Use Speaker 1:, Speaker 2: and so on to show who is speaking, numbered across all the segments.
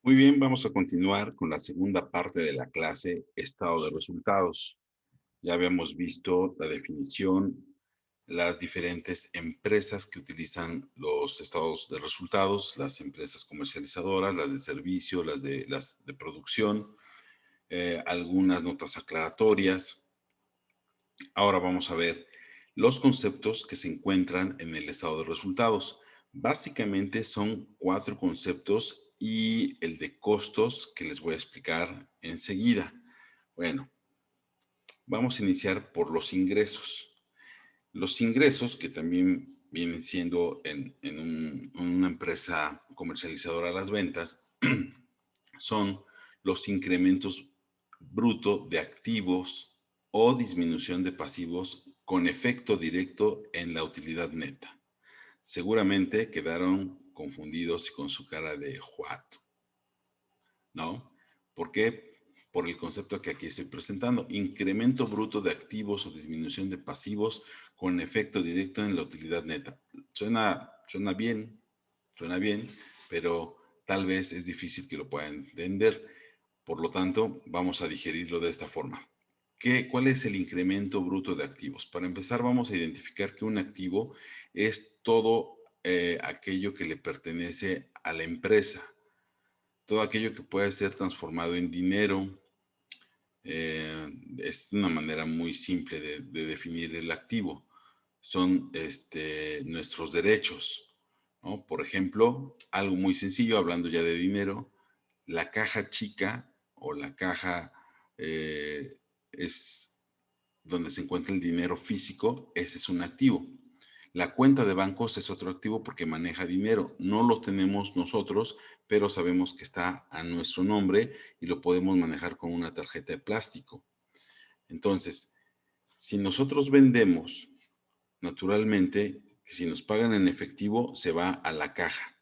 Speaker 1: Muy bien, vamos a continuar con la segunda parte de la clase estado de resultados. Ya habíamos visto la definición, las diferentes empresas que utilizan los estados de resultados, las empresas comercializadoras, las de servicio, las de producción, algunas notas aclaratorias. Ahora vamos a ver los conceptos que se encuentran en el estado de resultados. Básicamente son 4 conceptos y el de costos que les voy a explicar enseguida. Bueno, vamos a iniciar por los ingresos. Los ingresos, que también vienen siendo en una empresa comercializadora las ventas, son los incrementos bruto de activos o disminución de pasivos con efecto directo en la utilidad neta. Seguramente quedaron confundidos y con su cara de what, ¿no? ¿Por qué? Por el concepto que aquí estoy presentando. Incremento bruto de activos o disminución de pasivos con efecto directo en la utilidad neta. Suena bien, pero tal vez es difícil que lo puedan entender. Por lo tanto, vamos a digerirlo de esta forma. ¿Cuál es el incremento bruto de activos? Para empezar, vamos a identificar que un activo es todo aquello que le pertenece a la empresa, todo aquello que puede ser transformado en dinero. Es una manera muy simple de definir el activo. Son nuestros derechos, ¿no? Por ejemplo, algo muy sencillo, hablando ya de dinero, la caja chica o la caja es donde se encuentra el dinero físico, ese es un activo. La cuenta de bancos es otro activo porque maneja dinero. No lo tenemos nosotros, pero sabemos que está a nuestro nombre y lo podemos manejar con una tarjeta de plástico. Entonces, si nosotros vendemos, naturalmente, si nos pagan en efectivo, se va a la caja.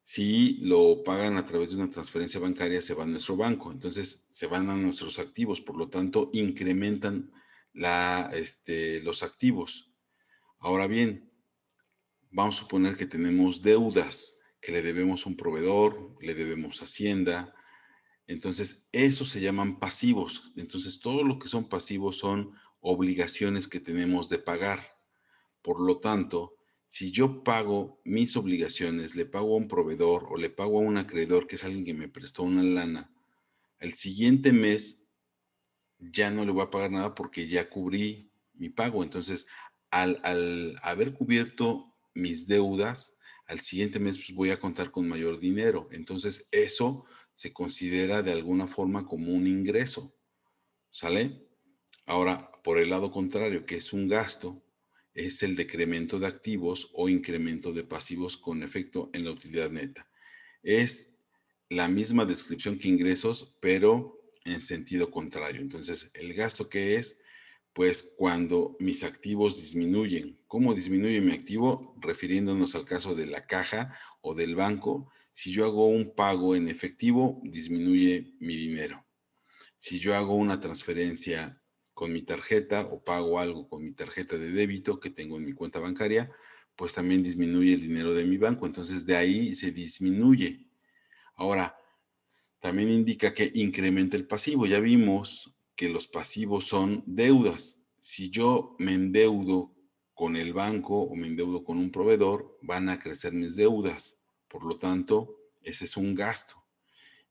Speaker 1: Si lo pagan a través de una transferencia bancaria, se va a nuestro banco. Entonces, se van a nuestros activos. Por lo tanto, incrementan los activos. Ahora bien, vamos a suponer que tenemos deudas, que le debemos a un proveedor, le debemos a Hacienda. Entonces, esos se llaman pasivos. Entonces, todo lo que son pasivos son obligaciones que tenemos de pagar. Por lo tanto, si yo pago mis obligaciones, le pago a un proveedor o le pago a un acreedor, que es alguien que me prestó una lana, el siguiente mes ya no le voy a pagar nada porque ya cubrí mi pago. Entonces, al haber cubierto mis deudas, al siguiente mes pues, voy a contar con mayor dinero. Entonces, eso se considera de alguna forma como un ingreso, ¿sale? Ahora, por el lado contrario, que es un gasto, es el decremento de activos o incremento de pasivos con efecto en la utilidad neta. Es la misma descripción que ingresos, pero en sentido contrario. Entonces, el gasto que es, pues cuando mis activos disminuyen. ¿Cómo disminuye mi activo? Refiriéndonos al caso de la caja o del banco. Si yo hago un pago en efectivo, disminuye mi dinero. Si yo hago una transferencia con mi tarjeta o pago algo con mi tarjeta de débito que tengo en mi cuenta bancaria, pues también disminuye el dinero de mi banco. Entonces de ahí se disminuye. Ahora, también indica que incrementa el pasivo. Ya vimos que los pasivos son deudas. Si yo me endeudo con el banco o me endeudo con un proveedor, van a crecer mis deudas. Por lo tanto, ese es un gasto.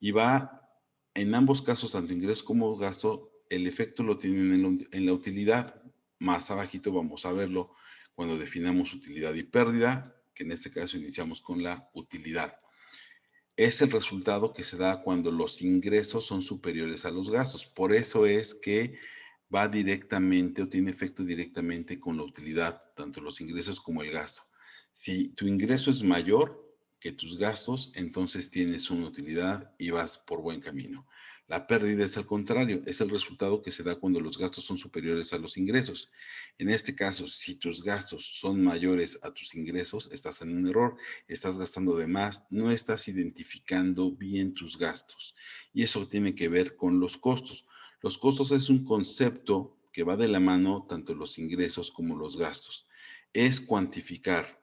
Speaker 1: Y va en ambos casos, tanto ingreso como gasto, el efecto lo tienen en la utilidad. Más abajito vamos a verlo cuando definamos utilidad y pérdida, que en este caso iniciamos con la utilidad. Es el resultado que se da cuando los ingresos son superiores a los gastos. Por eso es que va directamente o tiene efecto directamente con la utilidad, tanto los ingresos como el gasto. Si tu ingreso es mayor que tus gastos, entonces tienes una utilidad y vas por buen camino. La pérdida es al contrario, es el resultado que se da cuando los gastos son superiores a los ingresos. En este caso, si tus gastos son mayores a tus ingresos, estás en un error, estás gastando de más, no estás identificando bien tus gastos. Y eso tiene que ver con los costos. Los costos es un concepto que va de la mano tanto los ingresos como los gastos. Es cuantificar.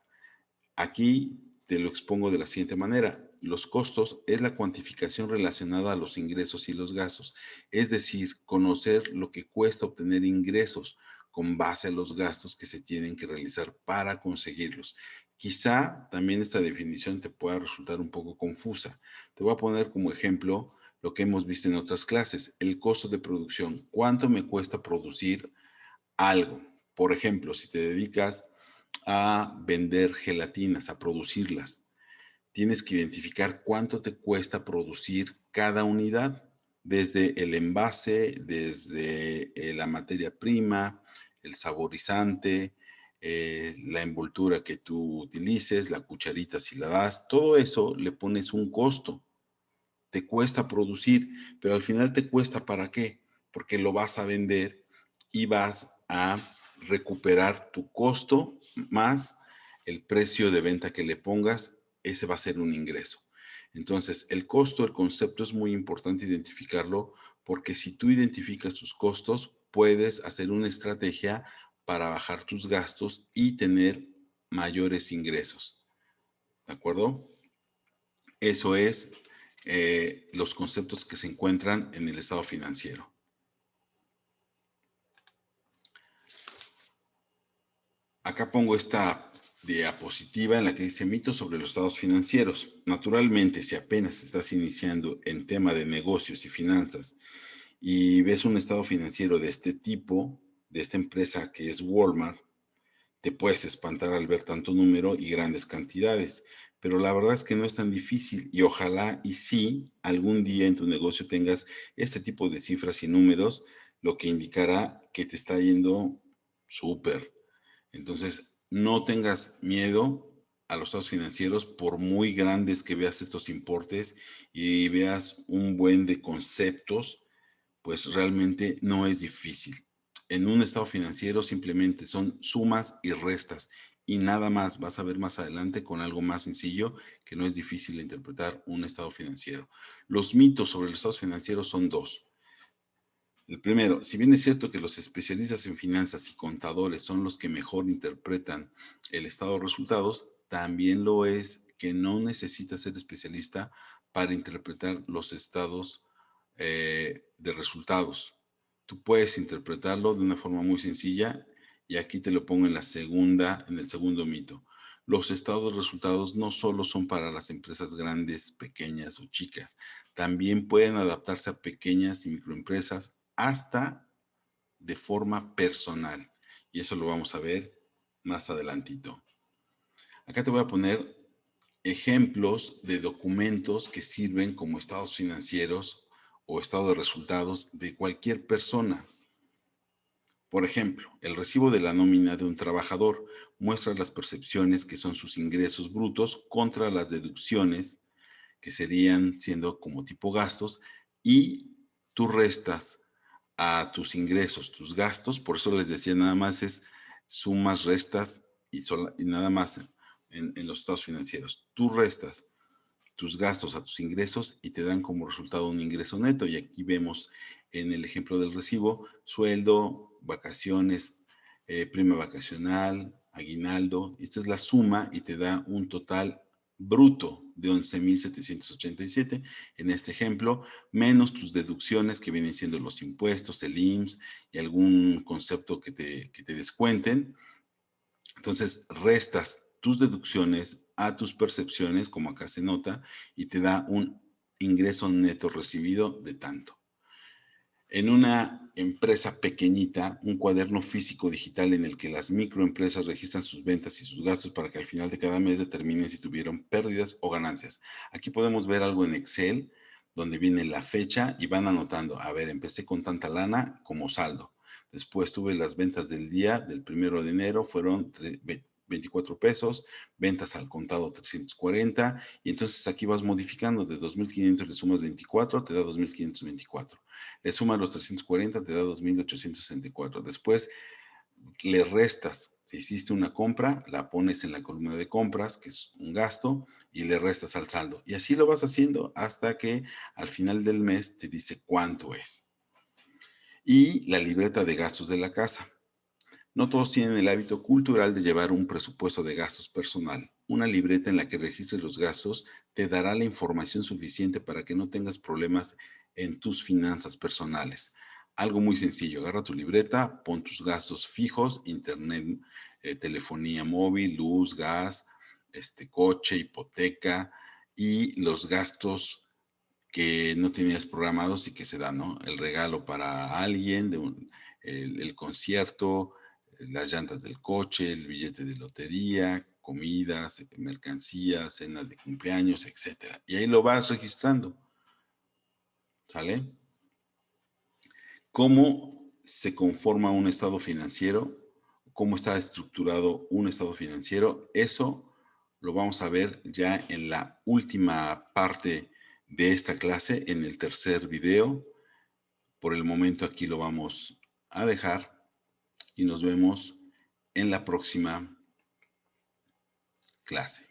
Speaker 1: Aquí te lo expongo de la siguiente manera. los costos es la cuantificación relacionada a los ingresos y los gastos, es decir, conocer lo que cuesta obtener ingresos con base a los gastos que se tienen que realizar para conseguirlos. Quizá también esta definición te pueda resultar un poco confusa. Te voy a poner como ejemplo lo que hemos visto en otras clases, el costo de producción. ¿Cuánto me cuesta producir algo? Por ejemplo, si te dedicas a vender gelatinas, a producirlas, tienes que identificar cuánto te cuesta producir cada unidad, desde el envase, desde la materia prima, el saborizante, la envoltura que tú utilices, la cucharita si la das, todo eso le pones un costo. Te cuesta producir, pero al final te cuesta ¿para qué? Porque lo vas a vender y vas a recuperar tu costo más el precio de venta que le pongas, ese va a ser un ingreso. Entonces, el costo, el concepto es muy importante identificarlo porque si tú identificas tus costos, puedes hacer una estrategia para bajar tus gastos y tener mayores ingresos. ¿De acuerdo? Eso es los conceptos que se encuentran en el estado financiero. Acá pongo esta diapositiva en la que dice mitos sobre los estados financieros. Naturalmente, si apenas estás iniciando en tema de negocios y finanzas y ves un estado financiero de este tipo, de esta empresa que es Walmart, te puedes espantar al ver tanto número y grandes cantidades, pero la verdad es que no es tan difícil y ojalá y sí algún día en tu negocio tengas este tipo de cifras y números, lo que indicará que te está yendo súper. Entonces, no tengas miedo a los estados financieros por muy grandes que veas estos importes y veas un buen de conceptos, pues realmente no es difícil. En un estado financiero simplemente son sumas y restas y nada más. Vas a ver más adelante con algo más sencillo que no es difícil de interpretar un estado financiero. Los mitos sobre los estados financieros son dos. El primero, si bien es cierto que los especialistas en finanzas y contadores son los que mejor interpretan el estado de resultados, también lo es que no necesitas ser especialista para interpretar los estados de resultados. Tú puedes interpretarlo de una forma muy sencilla y aquí te lo pongo en en el segundo mito. Los estados de resultados no solo son para las empresas grandes, pequeñas o chicas, también pueden adaptarse a pequeñas y microempresas hasta de forma personal. Y eso lo vamos a ver más adelantito. Acá te voy a poner ejemplos de documentos que sirven como estados financieros o estado de resultados de cualquier persona. Por ejemplo, el recibo de la nómina de un trabajador muestra las percepciones que son sus ingresos brutos contra las deducciones que serían siendo como tipo gastos y tú restas a tus ingresos, tus gastos, por eso les decía, nada más es sumas, restas y nada más en los estados financieros. Tú restas tus gastos a tus ingresos y te dan como resultado un ingreso neto. Y aquí vemos en el ejemplo del recibo, sueldo, vacaciones, prima vacacional, aguinaldo. Esta es la suma y te da un total bruto de 11,787 en este ejemplo, menos tus deducciones que vienen siendo los impuestos, el IMSS y algún concepto que te descuenten. Entonces, restas tus deducciones a tus percepciones, como acá se nota, y te da un ingreso neto recibido de tanto. En una empresa pequeñita, un cuaderno físico digital en el que las microempresas registran sus ventas y sus gastos para que al final de cada mes determinen si tuvieron pérdidas o ganancias. Aquí podemos ver algo en Excel donde viene la fecha y van anotando, a ver, empecé con tanta lana como saldo. Después tuve las ventas del día, del 1 de enero, fueron 24 pesos, ventas al contado 340, y entonces aquí vas modificando, de 2,500 le sumas 24, te da 2,524. Le sumas los 340, te da 2,864. Después le restas, si hiciste una compra, la pones en la columna de compras, que es un gasto, y le restas al saldo. Y así lo vas haciendo hasta que al final del mes te dice cuánto es. Y la libreta de gastos de la casa. No todos tienen el hábito cultural de llevar un presupuesto de gastos personal. una libreta en la que registres los gastos te dará la información suficiente para que no tengas problemas en tus finanzas personales. Algo muy sencillo, agarra tu libreta, pon tus gastos fijos, internet, telefonía móvil, luz, gas, coche, hipoteca y los gastos que no tenías programados y que se dan, ¿no? El regalo para alguien, el concierto, las llantas del coche, el billete de lotería, comidas, mercancías, cena de cumpleaños, etcétera. Y ahí lo vas registrando, ¿sale? ¿Cómo se conforma un estado financiero? ¿Cómo está estructurado un estado financiero? Eso lo vamos a ver ya en la última parte de esta clase, en el tercer video. Por el momento aquí lo vamos a dejar y nos vemos en la próxima clase.